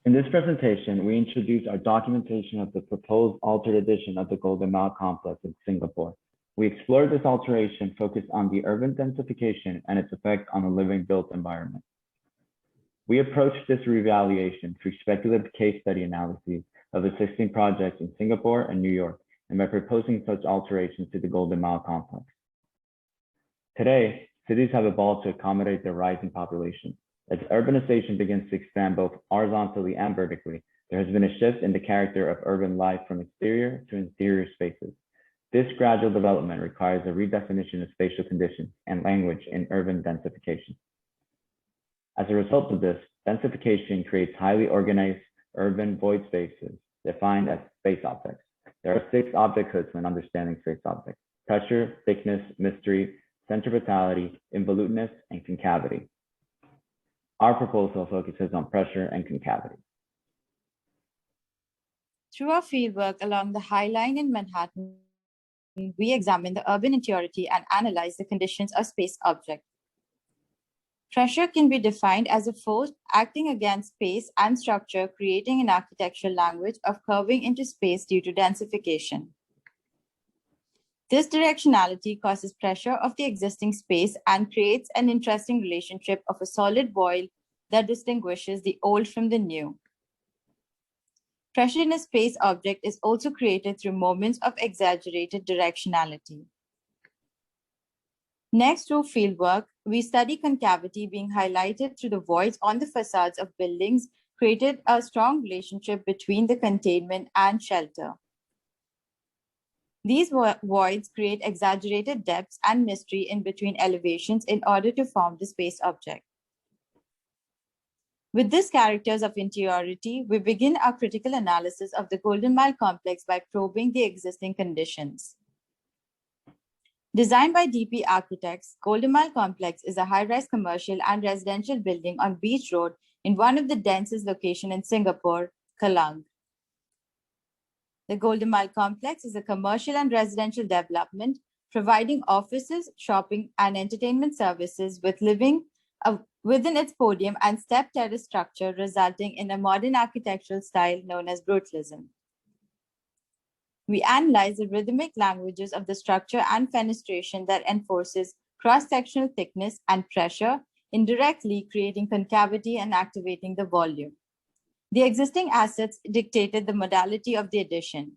In this presentation, we introduce our documentation of the proposed altered edition of the Golden Mile complex in Singapore. We explored this alteration focused on the urban densification and its effect on the living built environment. We approached this reevaluation through speculative case study analyses of existing projects in Singapore and New York, and by proposing such alterations to the Golden Mile complex. Today, cities have evolved to accommodate their rising population. As urbanization begins to expand both horizontally and vertically, there has been a shift in the character of urban life from exterior to interior spaces. This gradual development requires a redefinition of spatial conditions and language in urban densification. As a result of this, densification creates highly organized urban void spaces defined as space objects. There are 6 object hoods when understanding space objects: pressure, thickness, mystery, centripetality, involuteness, and concavity. Our proposal focuses on pressure and concavity. Through our fieldwork along the High Line in Manhattan, we examine the urban interiority and analyze the conditions of space objects. Pressure can be defined as a force acting against space and structure, creating an architectural language of curving into space due to densification. This directionality causes pressure of the existing space and creates an interesting relationship of a solid void that distinguishes the old from the new. Pressure in a space object is also created through moments of exaggerated directionality. Next, through fieldwork, we study concavity being highlighted through the voids on the facades of buildings, created a strong relationship between the containment and shelter. These voids create exaggerated depths and mystery in between elevations in order to form the space object. With these characters of interiority, we begin our critical analysis of the Golden Mile complex by probing the existing conditions. Designed by DP Architects, Golden Mile complex is a high-rise commercial and residential building on Beach Road in one of the densest locations in Singapore, Kallang. The Golden Mile complex is a commercial and residential development providing offices, shopping, and entertainment services with living within its podium and step terrace structure, resulting in a modern architectural style known as brutalism. We analyze the rhythmic languages of the structure and fenestration that enforces cross-sectional thickness and pressure, indirectly creating concavity and activating the volume. The existing assets dictated the modality of the addition.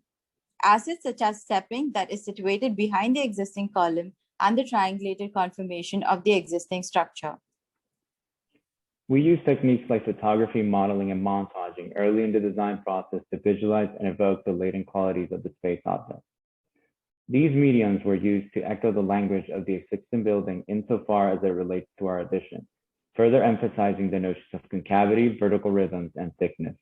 Assets such as stepping that is situated behind the existing column and the triangulated conformation of the existing structure. We use techniques like photography, modeling, and montaging early in the design process to visualize and evoke the latent qualities of the space object. These mediums were used to echo the language of the existing building insofar as it relates to our addition, further emphasizing the notions of concavity, vertical rhythms, and thickness.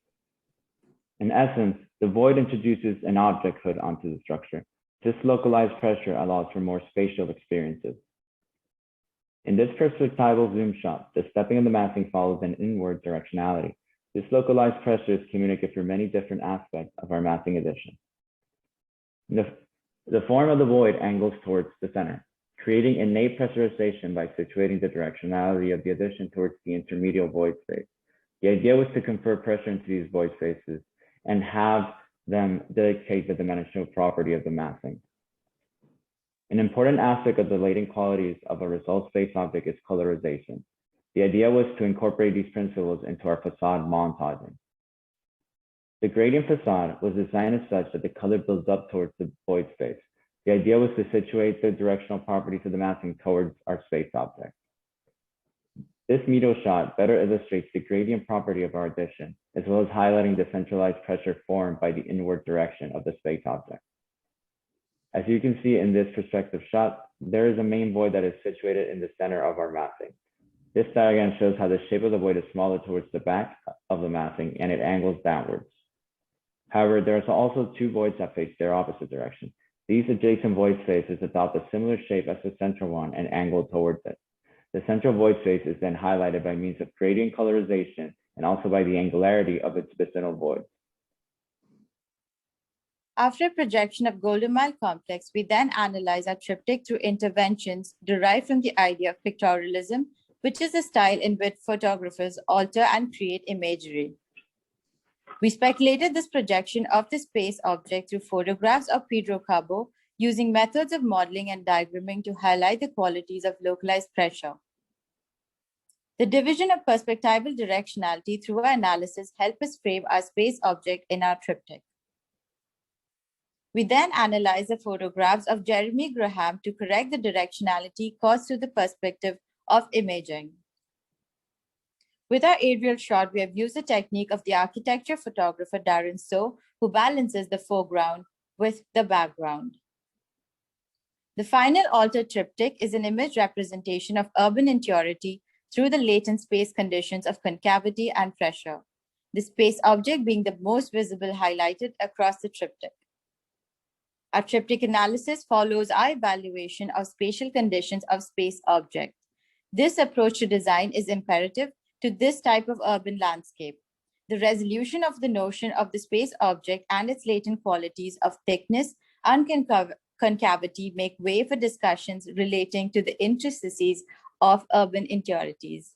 In essence, the void introduces an object hood onto the structure. This localized pressure allows for more spatial experiences. In this perspectival zoom shot, the stepping of the massing follows an inward directionality. This localized pressure is communicated through many different aspects of our massing addition. The form of the void angles towards the center, creating innate pressurization by situating the directionality of the addition towards the intermediate void space. The idea was to confer pressure into these void spaces and have them dictate the dimensional property of the massing. An important aspect of the latent qualities of a result space object is colorization. The idea was to incorporate these principles into our facade montaging. The gradient facade was designed as such that the color builds up towards the void space. The idea was to situate the directional properties of the massing towards our space object. This medial shot better illustrates the gradient property of our addition, as well as highlighting the centralized pressure formed by the inward direction of the space object. As you can see in this perspective shot, there is a main void that is situated in the center of our massing. This diagram shows how the shape of the void is smaller towards the back of the massing and it angles downwards. However, there are also 2 voids that face their opposite direction. These adjacent void spaces adopt a similar shape as the central one and angle towards it. The central void space is then highlighted by means of gradient colorization and also by the angularity of its vicinal voids. After projection of Golden Mile complex, we then analyze our triptych through interventions derived from the idea of pictorialism, which is a style in which photographers alter and create imagery. We speculated this projection of the space object through photographs of Pedro Cabo using methods of modeling and diagramming to highlight the qualities of localized pressure. The division of perspectival directionality through our analysis helped us frame our space object in our triptych. We then analyzed the photographs of Jeremy Graham to correct the directionality caused through the perspective of imaging. With our aerial shot, we have used the technique of the architecture photographer Darren So, who balances the foreground with the background. The final altered triptych is an image representation of urban interiority through the latent space conditions of concavity and pressure, the space object being the most visible highlighted across the triptych. Our triptych analysis follows our evaluation of spatial conditions of space object. This approach to design is imperative to this type of urban landscape. The resolution of the notion of the space object and its latent qualities of thickness and concavity make way for discussions relating to the intricacies of urban interiorities.